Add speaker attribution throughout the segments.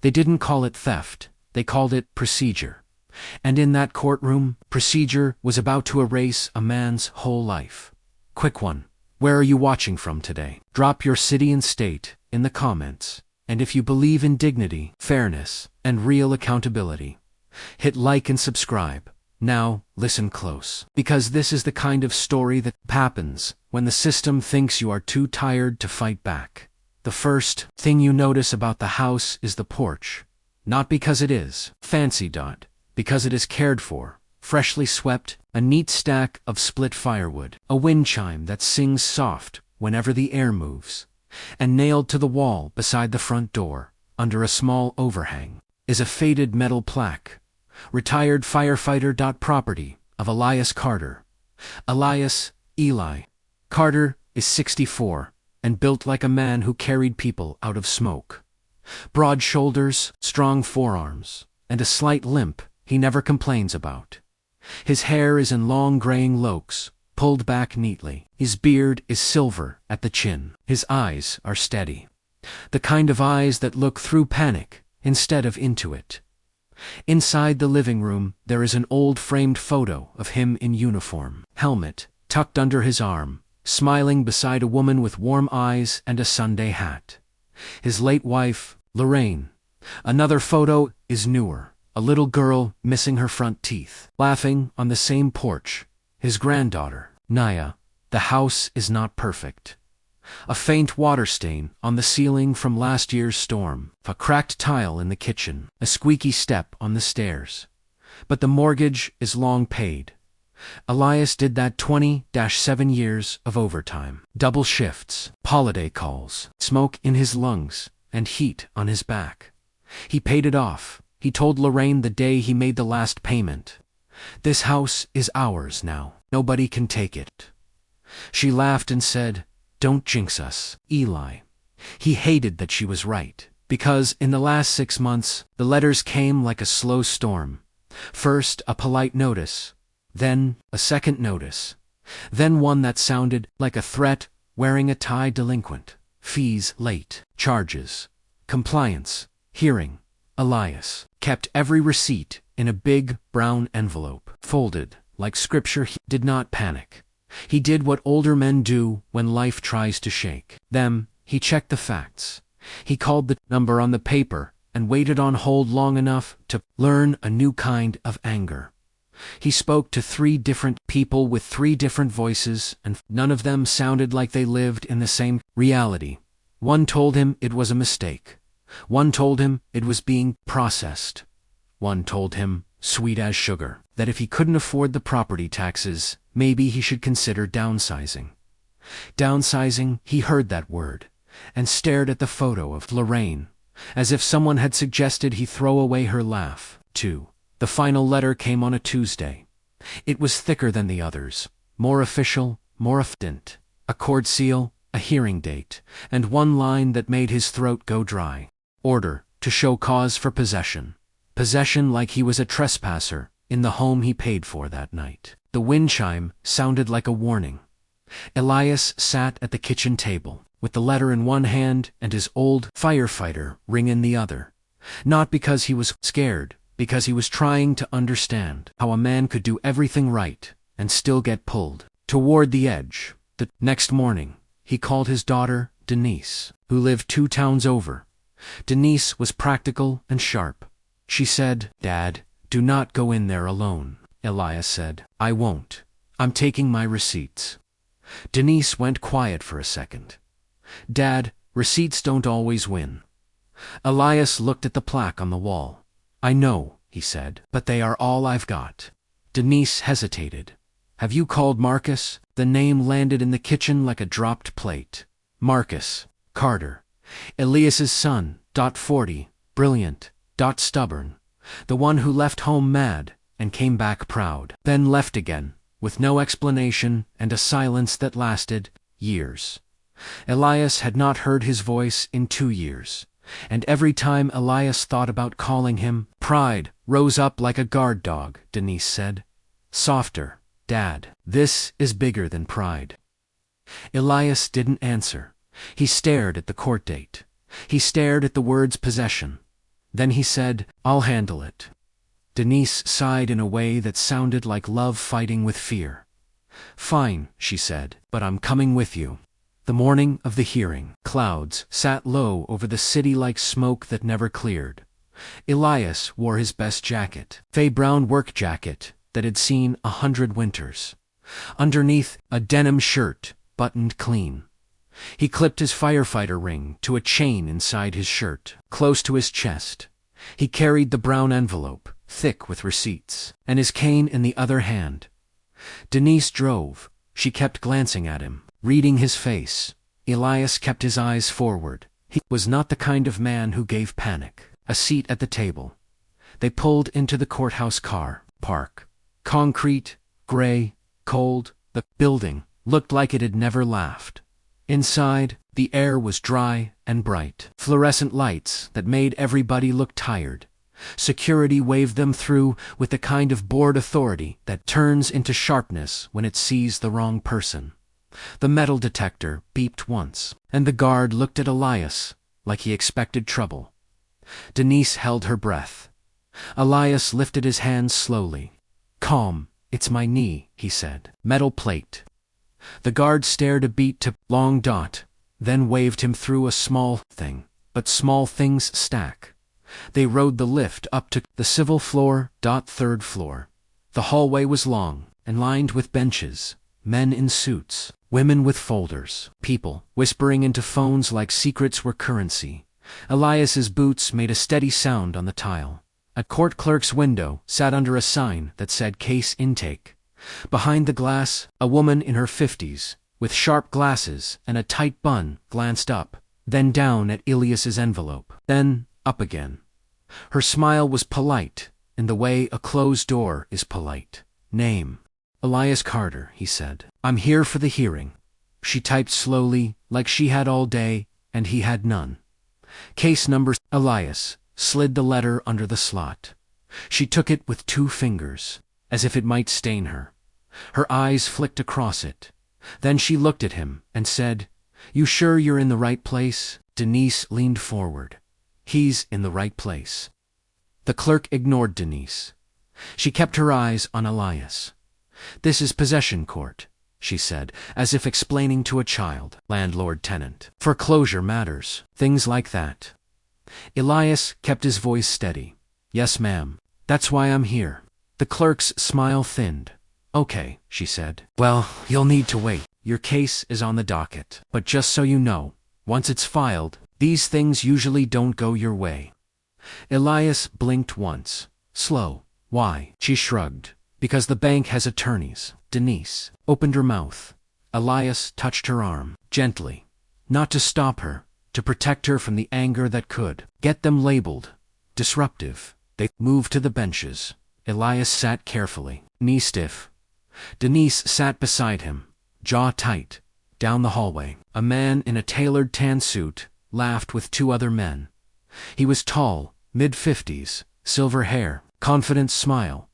Speaker 1: They didn't call it theft, they called it procedure. And in that courtroom, procedure was about to erase a man's whole life. Quick one. Where are you watching from today? Drop your city and state in the comments. And if you believe in dignity, fairness, and real accountability, hit like and subscribe. Now, listen close. Because this is the kind of story that happens when the system thinks you are too tired to fight back. The first thing you notice about the house is the porch. Not because it is fancy, because it is cared for, freshly swept, a neat stack of split firewood, a wind chime that sings soft whenever the air moves, and nailed to the wall beside the front door, under a small overhang, is a faded metal plaque. Retired firefighter. Property of Elias Carter. Elias, Eli. Carter is 64, and built like a man who carried people out of smoke. Broad shoulders, strong forearms, and a slight limp he never complains about. His hair is in long graying locks, pulled back neatly. His beard is silver at the chin. His eyes are steady. The kind of eyes that look through panic instead of into it. Inside the living room, there is an old framed photo of him in uniform, helmet tucked under his arm, smiling beside a woman with warm eyes and a Sunday hat. His late wife, Lorraine. Another photo is newer, a little girl missing her front teeth, laughing on the same porch. His granddaughter, Naya. The house is not perfect. A faint water stain on the ceiling from last year's storm, a cracked tile in the kitchen, a squeaky step on the stairs. But the mortgage is long paid. Elias did that 20-7 years of overtime, double shifts, holiday calls, smoke in his lungs, and heat on his back. He paid it off. He told Lorraine the day he made the last payment. This house is ours now. Nobody can take it. She laughed and said, "Don't jinx us, Eli." He hated that she was right, because in the last 6 months, the letters came like a slow storm. First, a polite notice, then a second notice, then one that sounded like a threat, wearing a tie delinquent, fees late, charges, compliance, hearing. Elias kept every receipt in a big, brown envelope, folded like scripture. He did not panic. He did what older men do when life tries to shake them. He checked the facts. He called the number on the paper and waited on hold long enough to learn a new kind of anger. He spoke to 3 different people with 3 different voices, and none of them sounded like they lived in the same reality. One told him it was a mistake. One told him it was being processed. One told him, sweet as sugar, that if he couldn't afford the property taxes, maybe he should consider downsizing. Downsizing, he heard that word, and stared at the photo of Lorraine, as if someone had suggested he throw away her laugh, too. The final letter came on a Tuesday. It was thicker than the others, more official, more evident. A court seal, a hearing date, and one line that made his throat go dry. Order to show cause for possession. Possession like he was a trespasser in the home he paid for that night. The wind chime sounded like a warning. Elias sat at the kitchen table, with the letter in one hand and his old Firefighter ring in the other. Not because he was scared, because he was trying to understand how a man could do everything right and still get pulled toward the edge. The next morning, he called his daughter, Denise, who lived 2 towns over. Denise was practical and sharp. She said, "Dad, do not go in there alone." Elias said, "I won't. I'm taking my receipts." Denise went quiet for a second. "Dad, receipts don't always win." Elias looked at the plaque on the wall. "I know," he said, "but they are all I've got." Denise hesitated. "Have you called Marcus?" The name landed in the kitchen like a dropped plate. Marcus Carter. Elias's son, 40, brilliant, stubborn. The one who left home mad and came back proud, then left again, with no explanation and a silence that lasted years. Elias had not heard his voice in 2 years, and every time Elias thought about calling him, pride rose up like a guard dog. Denise said, "Softer, Dad. This is bigger than pride." Elias didn't answer. He stared at the court date. He stared at the words possession. Then he said, "I'll handle it." Denise sighed in a way that sounded like love fighting with fear. "Fine," she said, "but I'm coming with you." The morning of the hearing, clouds sat low over the city like smoke that never cleared. Elias wore his best jacket, a brown work jacket that had seen 100 winters. Underneath, a denim shirt, buttoned clean. He clipped his firefighter ring to a chain inside his shirt, close to his chest. He carried the brown envelope, thick with receipts, and his cane in the other hand. Denise drove. She kept glancing at him, reading his face. Elias kept his eyes forward. He was not the kind of man who gave panic. A seat at the table. They pulled into the courthouse car park. Concrete, gray, cold. The building looked like it had never laughed. Inside, the air was dry and bright. Fluorescent lights that made everybody look tired. Security waved them through with the kind of bored authority that turns into sharpness when it sees the wrong person. The metal detector beeped once, and the guard looked at Elias like he expected trouble. Denise held her breath. Elias lifted his hands slowly. "Calm, it's my knee," he said. "Metal plate." The guard stared a beat to long dot, then waved him through a small thing. But small things stack. They rode the lift up to the civil floor, 3rd floor. The hallway was long and lined with benches, men in suits, women with folders, people whispering into phones like secrets were currency. Elias's boots made a steady sound on the tile. A court clerk's window sat under a sign that said case intake. Behind the glass, a woman in her 50s, with sharp glasses and a tight bun, glanced up, then down at Elias's envelope, then up again. Her smile was polite, in the way a closed door is polite. "Name?" "Elias Carter," he said. "I'm here for the hearing." She typed slowly, like she had all day, and he had none. "Case number." Elias slid the letter under the slot. She took it with 2 fingers, as if it might stain her. Her eyes flicked across it. Then she looked at him and said, "You sure you're in the right place?" Denise leaned forward. "He's in the right place." The clerk ignored Denise. She kept her eyes on Elias. "This is possession court," she said, as if explaining to a child. "Landlord-tenant. Foreclosure matters. Things like that." Elias kept his voice steady. "Yes, ma'am. That's why I'm here." The clerk's smile thinned. "Okay," she said. "Well, you'll need to wait. Your case is on the docket. But just so you know, once it's filed, these things usually don't go your way." Elias blinked once. "Slow. Why?" She shrugged. "Because the bank has attorneys." Denise opened her mouth. Elias touched her arm, gently. Not to stop her, to protect her from the anger that could. "Get them labeled. Disruptive." They moved to the benches. Elias sat carefully, knee stiff. Denise sat beside him, jaw tight. Down the hallway, a man in a tailored tan suit laughed with 2 other men. He was tall, mid-50s, silver hair, confident smile.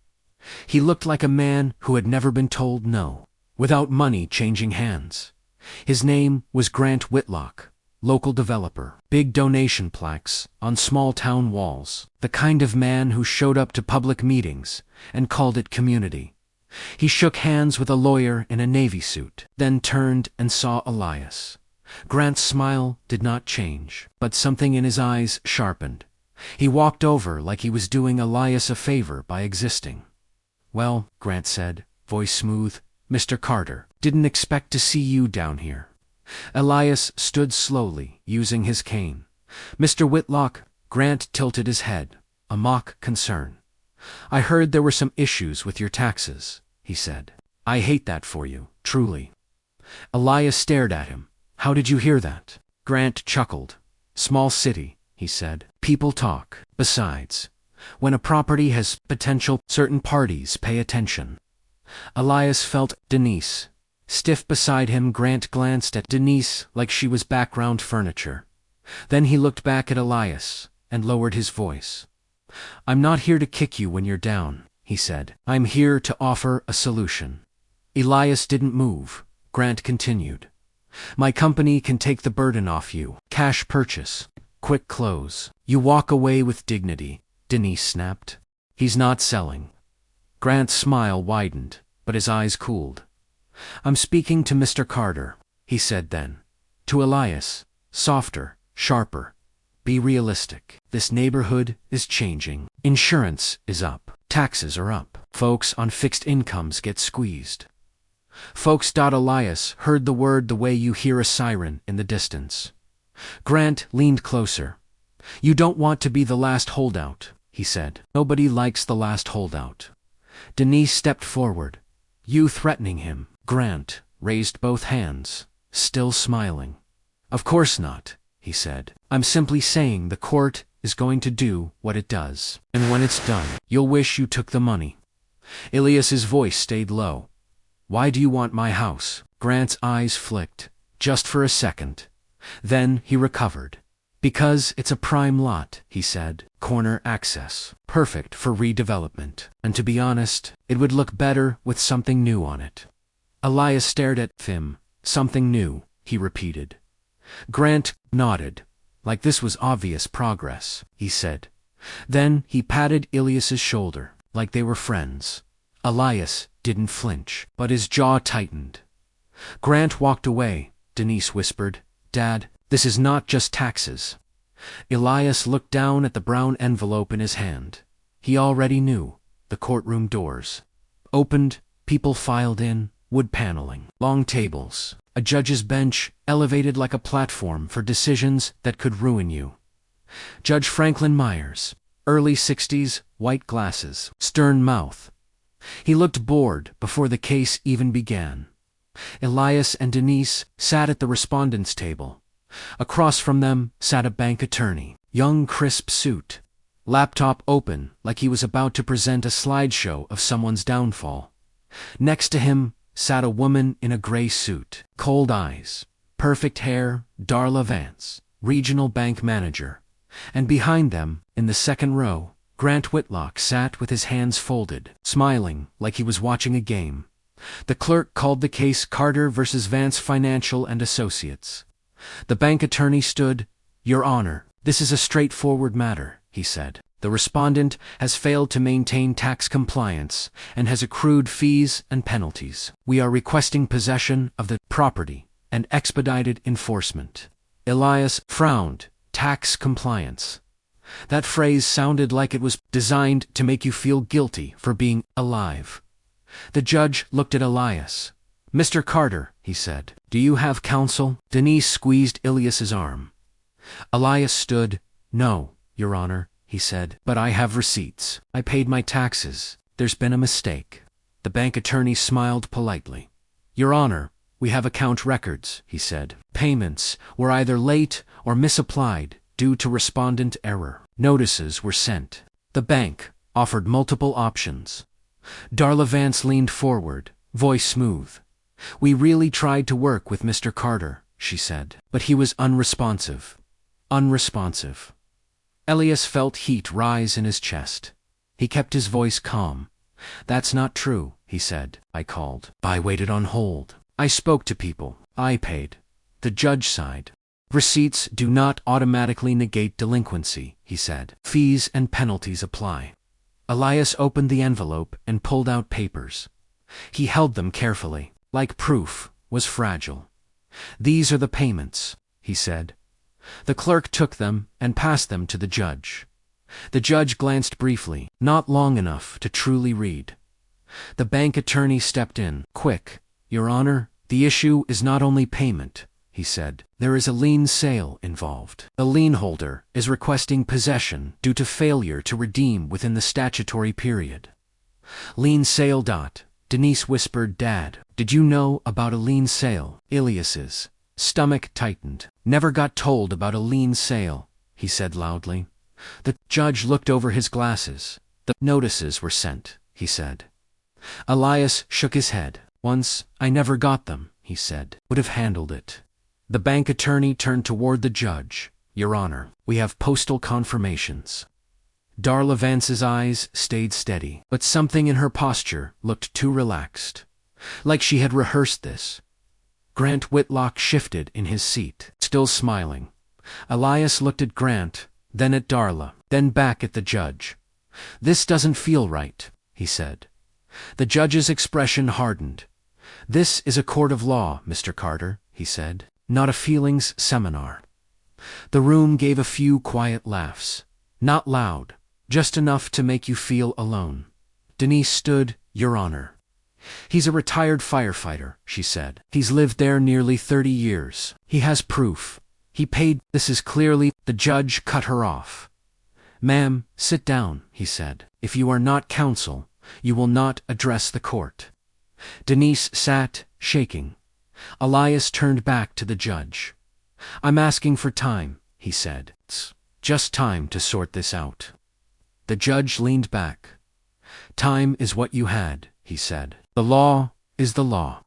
Speaker 1: He looked like a man who had never been told no, without money changing hands. His name was Grant Whitlock, local developer. Big donation plaques on small-town walls. The kind of man who showed up to public meetings and called it community. He shook hands with a lawyer in a navy suit, then turned and saw Elias. Grant's smile did not change, but something in his eyes sharpened. He walked over like he was doing Elias a favor by existing. "Well," Grant said, voice smooth, "Mr. Carter, didn't expect to see you down here." Elias stood slowly, using his cane. "Mr. Whitlock," Grant tilted his head, a mock concern. "I heard there were some issues with your taxes," he said. "I hate that for you, truly." Elias stared at him. "How did you hear that?" Grant chuckled. "Small city," he said. "People talk. Besides, when a property has potential, certain parties pay attention." Elias felt Denise. Stiff beside him, Grant glanced at Denise like she was background furniture. Then he looked back at Elias and lowered his voice. "I'm not here to kick you when you're down," he said. "I'm here to offer a solution." Elias didn't move. Grant continued. "My company can take the burden off you. Cash purchase. quick close. You walk away with dignity, Denise snapped. He's not selling. Grant's smile widened, but his eyes cooled. I'm speaking to Mr. Carter, he said then. To Elias, softer, sharper. Be realistic. This neighborhood is changing. Insurance is up. Taxes are up. Folks on fixed incomes get squeezed. Folks. Elias heard the word the way you hear a siren in the distance. Grant leaned closer. You don't want to be the last holdout, he said. Nobody likes the last holdout. Denise stepped forward. You threatening him? Grant raised both hands, still smiling. Of course not, he said. I'm simply saying the court is going to do what it does. And when it's done, you'll wish you took the money. Elias's voice stayed low. Why do you want my house? Grant's eyes flicked, just for a second. Then he recovered. Because it's a prime lot, he said. Corner access. Perfect for redevelopment. And to be honest, it would look better with something new on it. Elias stared at him. Something new, he repeated. Grant nodded, like this was obvious progress, he said. Then he patted Elias's shoulder, like they were friends. Elias didn't flinch, but his jaw tightened. Grant walked away, Denise whispered. Dad, this is not just taxes. Elias looked down at the brown envelope in his hand. He already knew. The courtroom doors opened, people filed in, wood paneling, long tables, a judge's bench elevated like a platform for decisions that could ruin you. Judge Franklin Myers, early 60s, white glasses, stern mouth. He looked bored before the case even began. Elias and Denise sat at the respondents' table. Across from them sat a bank attorney, young crisp suit, laptop open like he was about to present a slideshow of someone's downfall. Next to him sat a woman in a gray suit, cold eyes, perfect hair, Darla Vance, regional bank manager. And behind them, in the second row, Grant Whitlock sat with his hands folded, smiling like he was watching a game. The clerk called the case Carter versus Vance Financial and Associates. The bank attorney stood. Your Honor, this is a straightforward matter, he said. The respondent has failed to maintain tax compliance and has accrued fees and penalties. We are requesting possession of the property and expedited enforcement. Elias frowned. Tax compliance. That phrase sounded like it was designed to make you feel guilty for being alive. The judge looked at Elias. Mr. Carter, he said, do you have counsel? Denise squeezed Elias's arm. Elias stood. No, Your Honor, he said, but I have receipts. I paid my taxes. There's been a mistake. The bank attorney smiled politely. Your Honor, we have account records, he said. Payments were either late or misapplied due to respondent error. Notices were sent. The bank offered multiple options. Darla Vance leaned forward, voice smooth. We really tried to work with Mr. Carter, she said, but he was unresponsive. Unresponsive. Elias felt heat rise in his chest. He kept his voice calm. That's not true, he said. I called. I waited on hold. I spoke to people. I paid. The judge sighed. Receipts do not automatically negate delinquency, he said. Fees and penalties apply. Elias opened the envelope and pulled out papers. He held them carefully, like proof was fragile. These are the payments, he said. The clerk took them and passed them to the judge. The judge glanced briefly, not long enough to truly read. The bank attorney stepped in. Quick, Your Honor, the issue is not only payment, he said. There is a lien sale involved. The lien holder is requesting possession due to failure to redeem within the statutory period. Lien sale. Denise whispered. Dad, did you know about a lien sale? Elias's stomach tightened. Never got told about a lien sale, he said loudly. The judge looked over his glasses. The notices were sent, he said. Elias shook his head. Once, I never got them, he said. Would have handled it. The bank attorney turned toward the judge. Your Honor, we have postal confirmations. Darla Vance's eyes stayed steady, but something in her posture looked too relaxed. Like she had rehearsed this. Grant Whitlock shifted in his seat, still smiling. Elias looked at Grant, then at Darla, then back at the judge. "This doesn't feel right," he said. The judge's expression hardened. "This is a court of law, Mr. Carter," he said, "not a feelings seminar." The room gave a few quiet laughs. Not loud, just enough to make you feel alone. Denise stood. "Your Honor. He's a retired firefighter," she said. "He's lived there nearly 30 years. He has proof. He paid." "This is clearly—" The judge cut her off. "Ma'am, sit down," he said. "If you are not counsel, you will not address the court." Denise sat, shaking. Elias turned back to the judge. "I'm asking for time," he said. "It's just time to sort this out." The judge leaned back. "Time is what you had," he said. "The law is the law."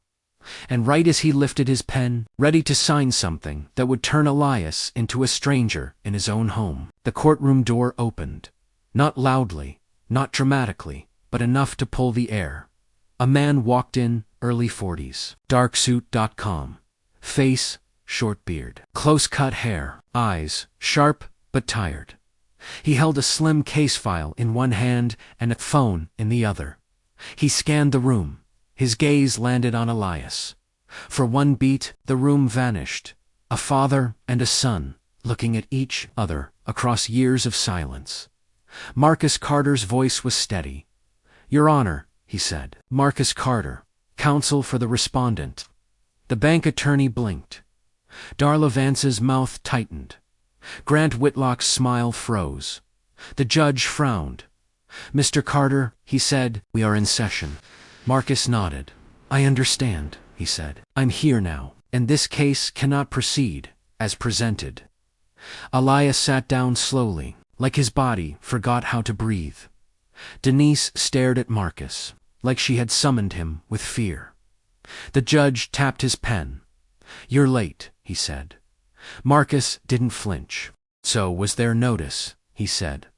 Speaker 1: And right as he lifted his pen, ready to sign something that would turn Elias into a stranger in his own home, the courtroom door opened. Not loudly, not dramatically, but enough to pull the air. A man walked in, early 40s, dark suit.com. Face, short beard, close-cut hair, eyes, sharp but tired. He held a slim case file in one hand and a phone in the other. He scanned the room. His gaze landed on Elias. For one beat, the room vanished. A father and a son, looking at each other across years of silence. Marcus Carter's voice was steady. "Your Honor," he said. "Marcus Carter, counsel for the respondent." The bank attorney blinked. Darla Vance's mouth tightened. Grant Whitlock's smile froze. The judge frowned. "Mr. Carter," he said, "we are in session." Marcus nodded. "I understand," he said. "I'm here now, and this case cannot proceed as presented." Elias sat down slowly, like his body forgot how to breathe. Denise stared at Marcus, like she had summoned him with fear. The judge tapped his pen. "You're late," he said. Marcus didn't flinch. "So was there notice," he said.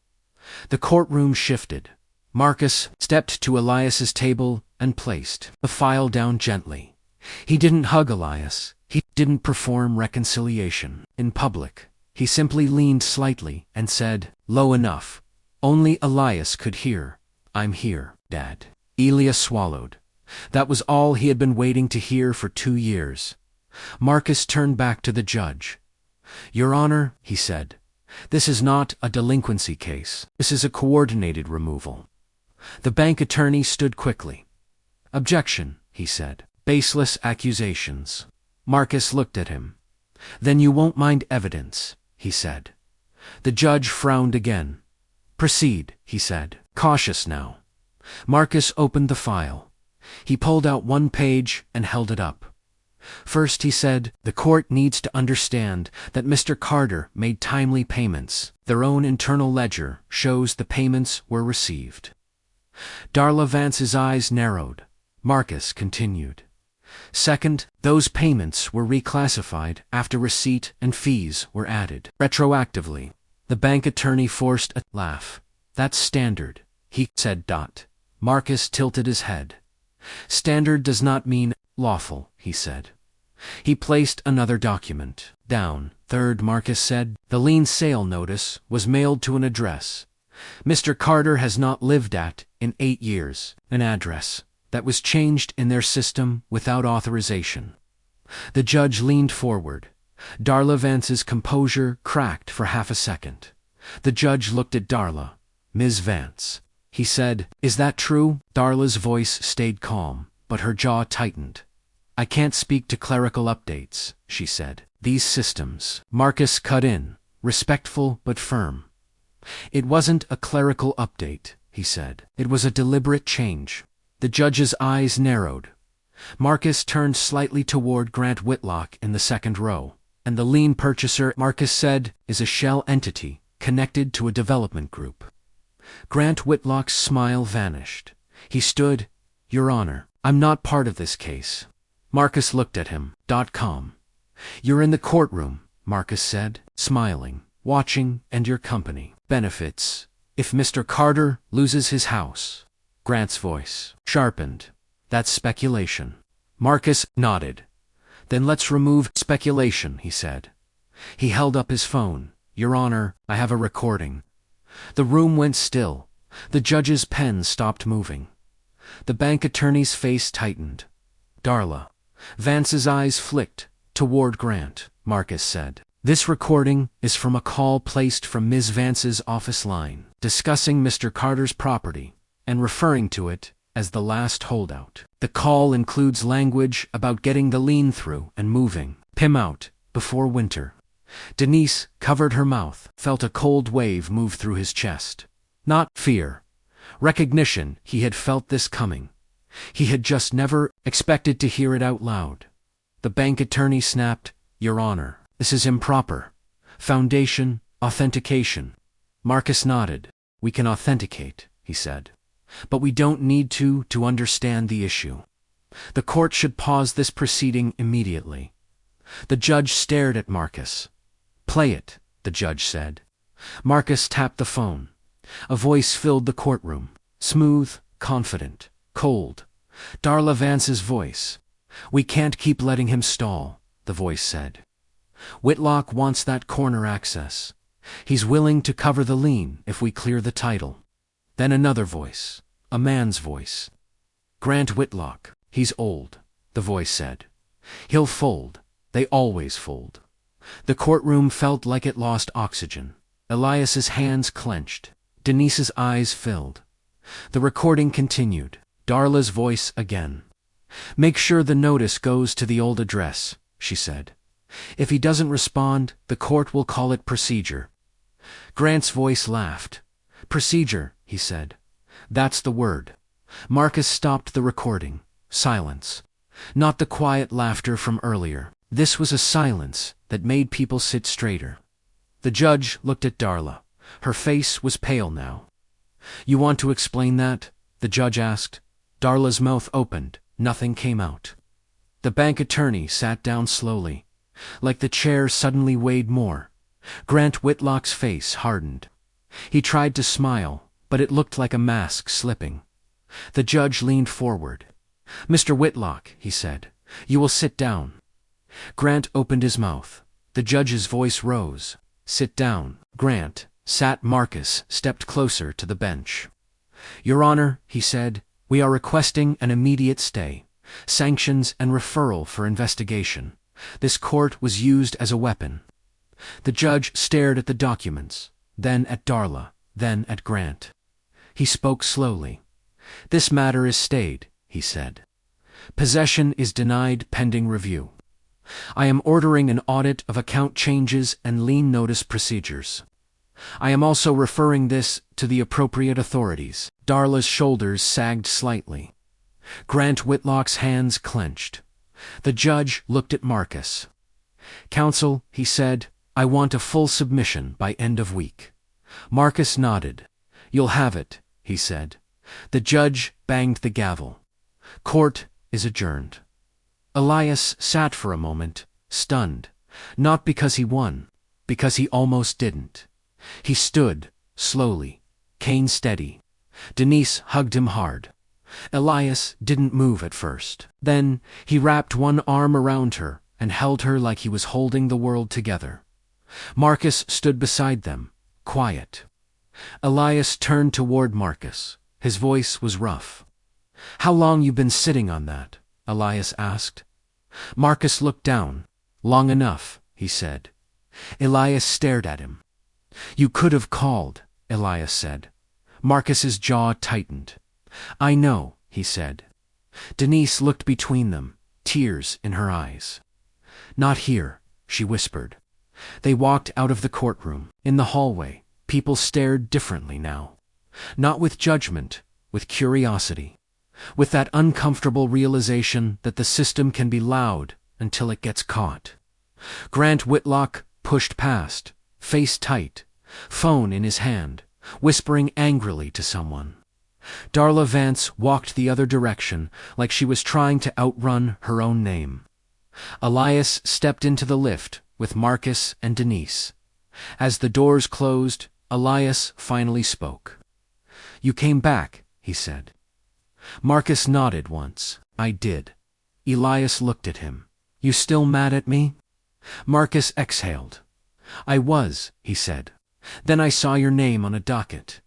Speaker 1: The courtroom shifted. Marcus stepped to Elias's table and placed the file down gently. He didn't hug Elias. He didn't perform reconciliation in public. He simply leaned slightly and said, low enough only Elias could hear, "I'm here, Dad." Elias swallowed. That was all he had been waiting to hear for 2 years. Marcus turned back to the judge. "Your Honor," he said, "this is not a delinquency case. This is a coordinated removal." The bank attorney stood quickly. "Objection," he said. "Baseless accusations." Marcus looked at him. "Then you won't mind evidence," he said. The judge frowned again. "Proceed," he said, cautious now. Marcus opened the file. He pulled out one page and held it up. "First," he said, "the court needs to understand that Mr. Carter made timely payments. Their own internal ledger shows the payments were received." Darla Vance's eyes narrowed. Marcus continued. "Second, those payments were reclassified after receipt and fees were added retroactively." The bank attorney forced a laugh. "That's standard," he said. Marcus tilted his head. "Standard does not mean lawful," he said. He placed another document down. "Third," Marcus said, "the lien sale notice was mailed to an address Mr. Carter has not lived at in 8 years, an address that was changed in their system without authorization." The judge leaned forward. Darla Vance's composure cracked for half a second. The judge looked at Darla. "Ms. Vance," he said, "is that true?" Darla's voice stayed calm, but her jaw tightened. "I can't speak to clerical updates," she said. "These systems." Marcus cut in, respectful but firm. "It wasn't a clerical update," he said. "It was a deliberate change." The judge's eyes narrowed. Marcus turned slightly toward Grant Whitlock in the second row. "And the lien purchaser," Marcus said, "is a shell entity connected to a development group." Grant Whitlock's smile vanished. He stood. "Your Honor, I'm not part of this case." Marcus looked at him. "Com. You're in the courtroom," Marcus said, smiling, "watching and your company benefits if Mr. Carter loses his house." Grant's voice sharpened. "That's speculation." Marcus nodded. "Then let's remove speculation," he said. He held up his phone. "Your Honor, I have a recording." The room went still. The judge's pen stopped moving. The bank attorney's face tightened. "Darla." Vance's eyes flicked toward Grant. Marcus said, "This recording is from a call placed from Ms. Vance's office line, discussing Mr. Carter's property, and referring to it as the last holdout. The call includes language about getting the lien through and moving him out before winter." Denise covered her mouth, felt a cold wave move through his chest. Not fear. Recognition. He had felt this coming. He had just never expected to hear it out loud. The bank attorney snapped, "Your Honor, this is improper. Foundation, authentication." Marcus nodded. "We can authenticate," he said. "But we don't need to understand the issue. The court should pause this proceeding immediately." The judge stared at Marcus. "Play it," the judge said. Marcus tapped the phone. A voice filled the courtroom. Smooth, confident, cold. Darla Vance's voice. "We can't keep letting him stall," the voice said. "Whitlock wants that corner access. He's willing to cover the lien if we clear the title." Then another voice. A man's voice. "Grant Whitlock. He's old," the voice said. "He'll fold. They always fold." The courtroom felt like it lost oxygen. Elias's hands clenched. Denise's eyes filled. The recording continued. Darla's voice again. "Make sure the notice goes to the old address," she said. "If he doesn't respond, the court will call it procedure." Grant's voice laughed. "Procedure," he said. "That's the word." Marcus stopped the recording. Silence. Not the quiet laughter from earlier. This was a silence that made people sit straighter. The judge looked at Darla. Her face was pale now. "You want to explain that?" the judge asked. Darla's mouth opened. Nothing came out. The bank attorney sat down slowly, like the chair suddenly weighed more. Grant Whitlock's face hardened. He tried to smile, but it looked like a mask slipping. The judge leaned forward. "Mr. Whitlock," he said, "you will sit down." Grant opened his mouth. The judge's voice rose. "Sit down." Grant sat. Marcus stepped closer to the bench. "Your Honor," he said, "we are requesting an immediate stay, sanctions and referral for investigation. This court was used as a weapon." The judge stared at the documents, then at Darla, then at Grant. He spoke slowly. "This matter is stayed," he said. "Possession is denied pending review. I am ordering an audit of account changes and lien notice procedures. I am also referring this to the appropriate authorities." Darla's shoulders sagged slightly. Grant Whitlock's hands clenched. The judge looked at Marcus. "Counsel," he said, "I want a full submission by end of week." Marcus nodded. "You'll have it," he said. The judge banged the gavel. "Court is adjourned." Elias sat for a moment, stunned, not because he won, because he almost didn't. He stood, slowly, cane steady. Denise hugged him hard. Elias didn't move at first. Then he wrapped one arm around her and held her like he was holding the world together. Marcus stood beside them, quiet. Elias turned toward Marcus. His voice was rough. "How long you been sitting on that?" Elias asked. Marcus looked down. "Long enough," he said. Elias stared at him. "You could have called," Elias said. Marcus's jaw tightened. "I know," he said. Denise looked between them, tears in her eyes. "Not here," she whispered. They walked out of the courtroom. In the hallway, people stared differently now. Not with judgment, with curiosity. With that uncomfortable realization that the system can be loud until it gets caught. Grant Whitlock pushed past, face tight, phone in his hand, whispering angrily to someone. Darla Vance walked the other direction like she was trying to outrun her own name. Elias stepped into the lift with Marcus and Denise. As the doors closed, Elias finally spoke. "You came back," he said. Marcus nodded once. "I did." Elias looked at him. "You still mad at me?" Marcus exhaled. I was, he said. Then I saw your name on a docket,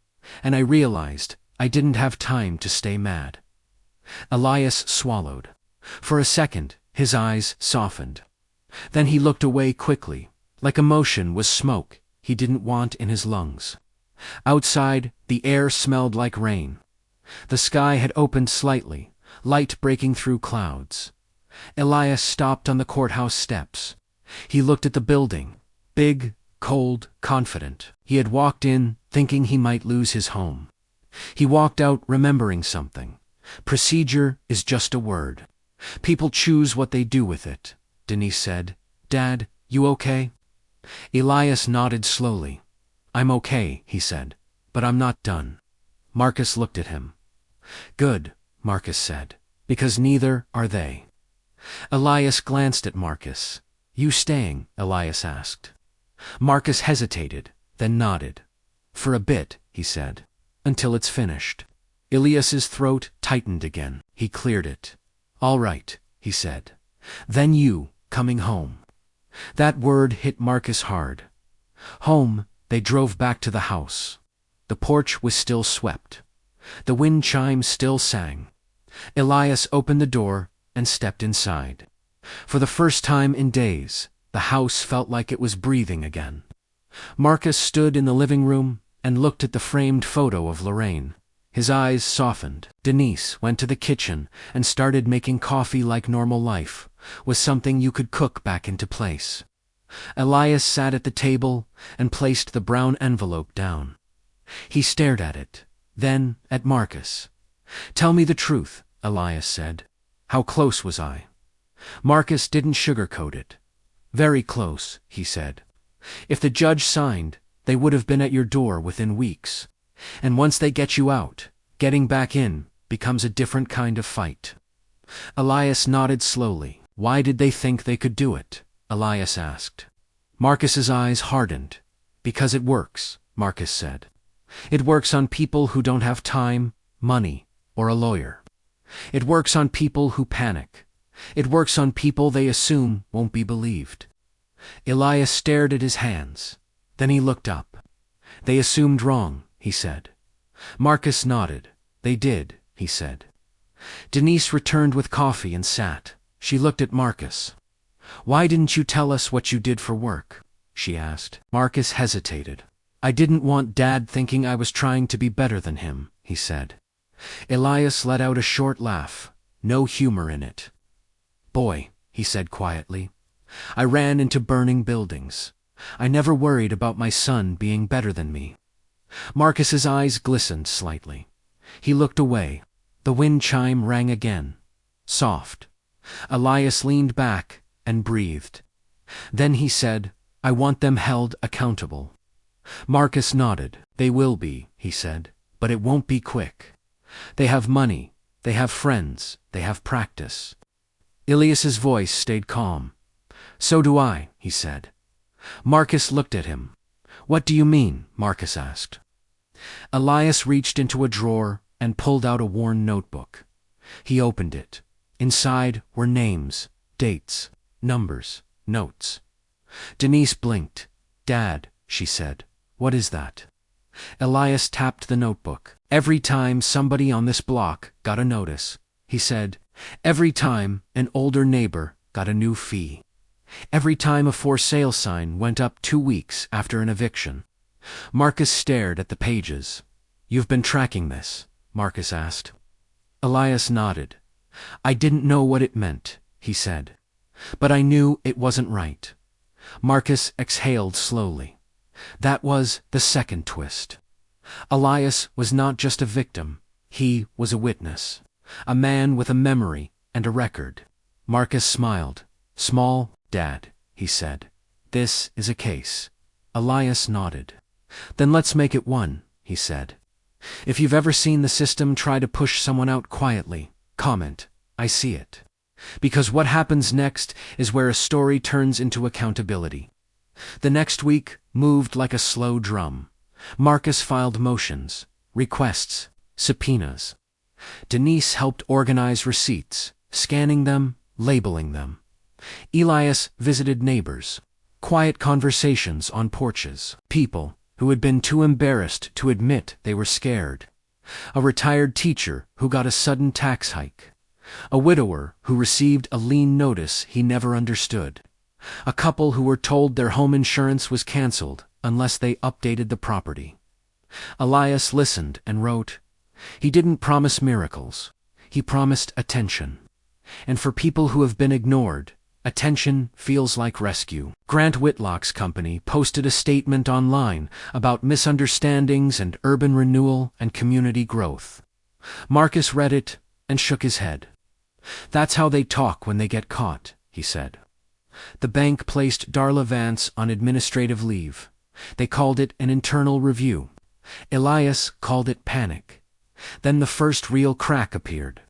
Speaker 1: and I realized I didn't have time to stay mad. Elias swallowed. For a second, his eyes softened. Then he looked away quickly, like emotion was smoke he didn't want in his lungs. Outside, the air smelled like rain. The sky had opened slightly, light breaking through clouds. Elias stopped on the courthouse steps. He looked at the building, big, cold, confident. He had walked in, thinking he might lose his home. He walked out remembering something. Procedure is just a word. People choose what they do with it, Denise said. Dad, you okay? Elias nodded slowly. I'm okay, he said, but I'm not done. Marcus looked at him. Good, Marcus said, because neither are they. Elias glanced at Marcus. You staying? Elias asked. Marcus hesitated, then nodded. For a bit, he said, until it's finished. Elias's throat tightened again. He cleared it. All right, he said. Then you, coming home. That word hit Marcus hard. Home, they drove back to the house. The porch was still swept. The wind chimes still sang. Elias opened the door and stepped inside. For the first time in days, the house felt like it was breathing again. Marcus stood in the living room and looked at the framed photo of Lorraine. His eyes softened. Denise went to the kitchen and started making coffee like normal life was something you could cook back into place. Elias sat at the table and placed the brown envelope down. He stared at it, then at Marcus. Tell me the truth, Elias said. How close was I? Marcus didn't sugarcoat it. Very close, he said. If the judge signed, they would have been at your door within weeks. And once they get you out, getting back in becomes a different kind of fight. Elias nodded slowly. Why did they think they could do it? Elias asked. Marcus's eyes hardened. Because it works, Marcus said. It works on people who don't have time, money, or a lawyer. It works on people who panic. It works on people they assume won't be believed. Elias stared at his hands. Then he looked up. They assumed wrong, he said. Marcus nodded. They did, he said. Denise returned with coffee and sat. She looked at Marcus. Why didn't you tell us what you did for work? She asked. Marcus hesitated. I didn't want Dad thinking I was trying to be better than him, he said. Elias let out a short laugh, no humor in it. Boy, he said quietly, I ran into burning buildings. I never worried about my son being better than me. Marcus's eyes glistened slightly. He looked away. The wind chime rang again. Soft. Elias leaned back and breathed. Then he said, I want them held accountable. Marcus nodded. They will be, he said, but it won't be quick. They have money, they have friends, they have practice. Elias's voice stayed calm. So do I, he said. Marcus looked at him. What do you mean? Marcus asked. Elias reached into a drawer and pulled out a worn notebook. He opened it. Inside were names, dates, numbers, notes. Denise blinked. Dad, she said, what is that? Elias tapped the notebook. Every time somebody on this block got a notice, he said. Every time an older neighbor got a new fee. Every time a for sale sign went up 2 weeks after an eviction. Marcus stared at the pages. You've been tracking this? Marcus asked. Elias nodded. I didn't know what it meant, he said. But I knew it wasn't right. Marcus exhaled slowly. That was the second twist. Elias was not just a victim. He was a witness. A man with a memory and a record. Marcus smiled. Small, Dad, he said. This is a case. Elias nodded. Then let's make it one, he said. If you've ever seen the system try to push someone out quietly, comment, I see it. Because what happens next is where a story turns into accountability. The next week moved like a slow drum. Marcus filed motions, requests, subpoenas. Denise helped organize receipts, scanning them, labeling them. Elias visited neighbors. Quiet conversations on porches. People who had been too embarrassed to admit they were scared. A retired teacher who got a sudden tax hike. A widower who received a lien notice he never understood. A couple who were told their home insurance was cancelled unless they updated the property. Elias listened and wrote, "He didn't promise miracles. He promised attention. And for people who have been ignored, attention feels like rescue." Grant Whitlock's company posted a statement online about misunderstandings and urban renewal and community growth. Marcus read it and shook his head. "That's how they talk when they get caught," he said. The bank placed Darla Vance on administrative leave. They called it an internal review. Elias called it panic. Then the first real crack appeared.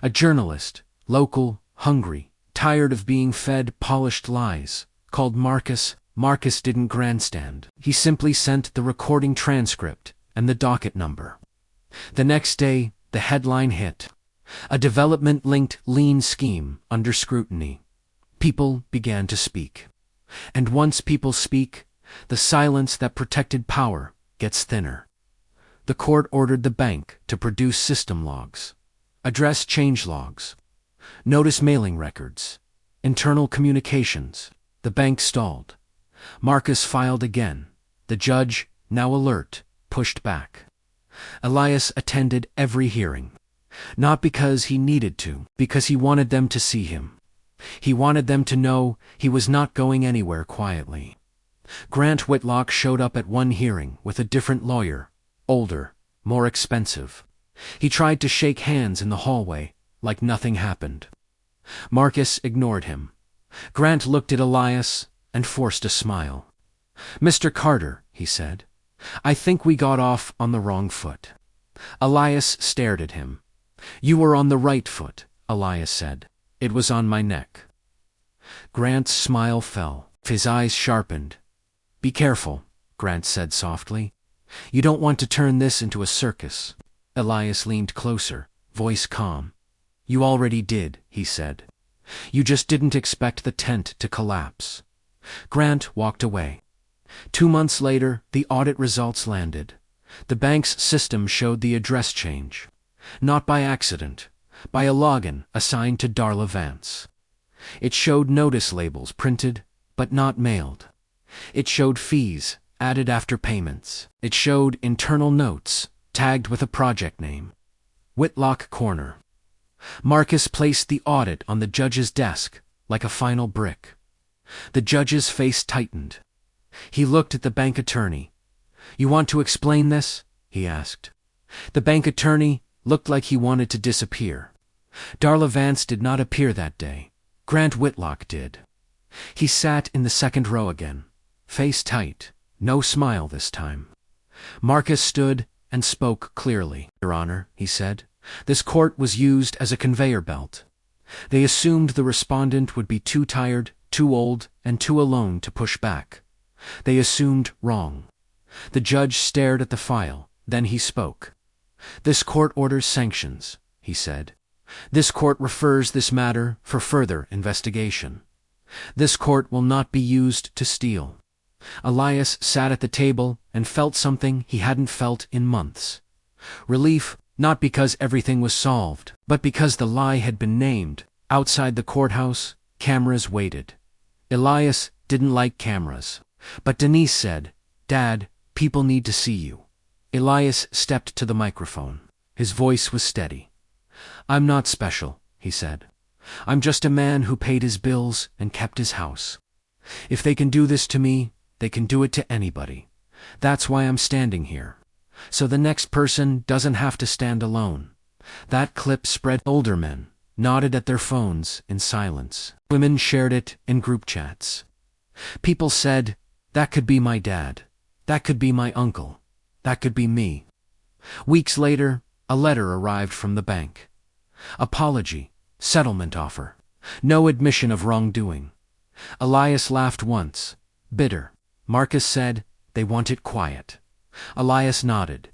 Speaker 1: A journalist, local, hungry, tired of being fed polished lies, called Marcus. Marcus didn't grandstand. He simply sent the recording transcript and the docket number. The next day, the headline hit. A development-linked lien scheme under scrutiny. People began to speak. And once people speak, the silence that protected power gets thinner. The court ordered the bank to produce system logs, address change logs, notice mailing records, internal communications. The bank stalled. Marcus filed again. The judge, now alert, pushed back. Elias attended every hearing. Not because he needed to, because he wanted them to see him. He wanted them to know he was not going anywhere quietly. Grant Whitlock showed up at one hearing with a different lawyer, older, more expensive. He tried to shake hands in the hallway, like nothing happened. Marcus ignored him. Grant looked at Elias and forced a smile. "Mr. Carter," he said, "I think we got off on the wrong foot." Elias stared at him. "You were on the right foot," Elias said. "It was on my neck." Grant's smile fell. His eyes sharpened. "Be careful," Grant said softly. "You don't want to turn this into a circus." Elias leaned closer, voice calm. "You already did," he said. "You just didn't expect the tent to collapse." Grant walked away. 2 months later, the audit results landed. The bank's system showed the address change. Not by accident, by a login assigned to Darla Vance. It showed notice labels printed, but not mailed. It showed fees added after payments. It showed internal notes tagged with a project name. Whitlock Corner. Marcus placed the audit on the judge's desk like a final brick. The judge's face tightened. He looked at the bank attorney. "You want to explain this?" he asked. The bank attorney looked like he wanted to disappear. Darla Vance did not appear that day. Grant Whitlock did. He sat in the second row again, face tight, no smile this time. Marcus stood and spoke clearly. "Your Honor," he said, "this court was used as a conveyor belt. They assumed the respondent would be too tired, too old, and too alone to push back. They assumed wrong." The judge stared at the file, then he spoke. "This court orders sanctions," he said. "This court refers this matter for further investigation. This court will not be used to steal." Elias sat at the table and felt something he hadn't felt in months. Relief, not because everything was solved, but because the lie had been named. Outside the courthouse, cameras waited. Elias didn't like cameras, but Denise said, "Dad, people need to see you." Elias stepped to the microphone. His voice was steady. "I'm not special," he said. "I'm just a man who paid his bills and kept his house. If they can do this to me, they can do it to anybody. That's why I'm standing here. So the next person doesn't have to stand alone." That clip spread. Older men nodded at their phones in silence. Women shared it in group chats. People said, "That could be my dad. That could be my uncle. That could be me." Weeks later, a letter arrived from the bank. Apology, settlement offer, no admission of wrongdoing. Elias laughed once, bitter. Marcus said, "They want it quiet." Elias nodded.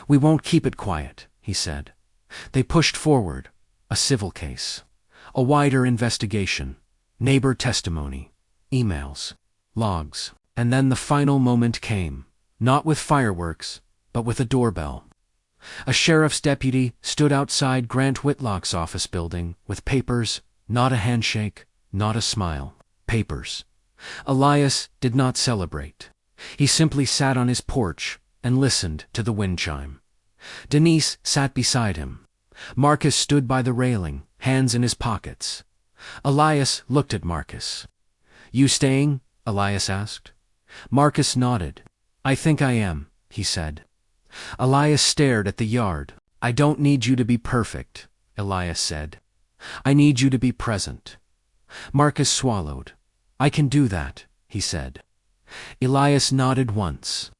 Speaker 1: "We won't keep it quiet," he said. They pushed forward, a civil case, a wider investigation, neighbor testimony, emails. logs. And then the final moment came, not with fireworks, but with a doorbell. A sheriff's deputy stood outside Grant Whitlock's office building with papers, not a handshake, not a smile. Papers. Elias did not celebrate. He simply sat on his porch and listened to the wind chime. Denise sat beside him. Marcus stood by the railing, hands in his pockets. Elias looked at Marcus. "You staying?" Elias asked. Marcus nodded. "I think I am," he said. Elias stared at the yard. "I don't need you to be perfect," Elias said. "I need you to be present." Marcus swallowed. "I can do that," he said. Elias nodded once.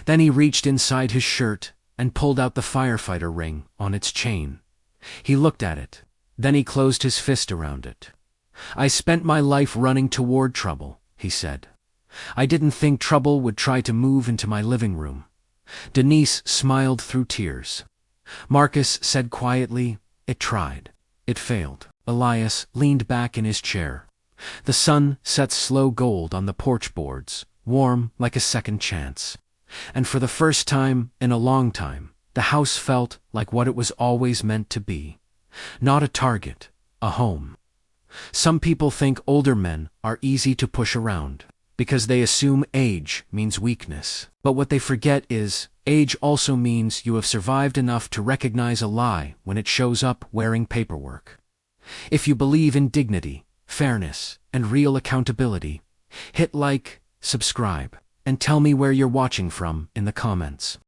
Speaker 1: Then he reached inside his shirt and pulled out the firefighter ring on its chain. He looked at it. Then he closed his fist around it. "I spent my life running toward trouble," he said. "I didn't think trouble would try to move into my living room." Denise smiled through tears. Marcus said quietly, "It tried. It failed." Elias leaned back in his chair. The sun set slow gold on the porch boards, warm like a second chance. And for the first time in a long time, the house felt like what it was always meant to be. Not a target, a home. Some people think older men are easy to push around, because they assume age means weakness. But what they forget is, age also means you have survived enough to recognize a lie when it shows up wearing paperwork. If you believe in dignity, fairness, and real accountability, hit like, subscribe, and tell me where you're watching from in the comments.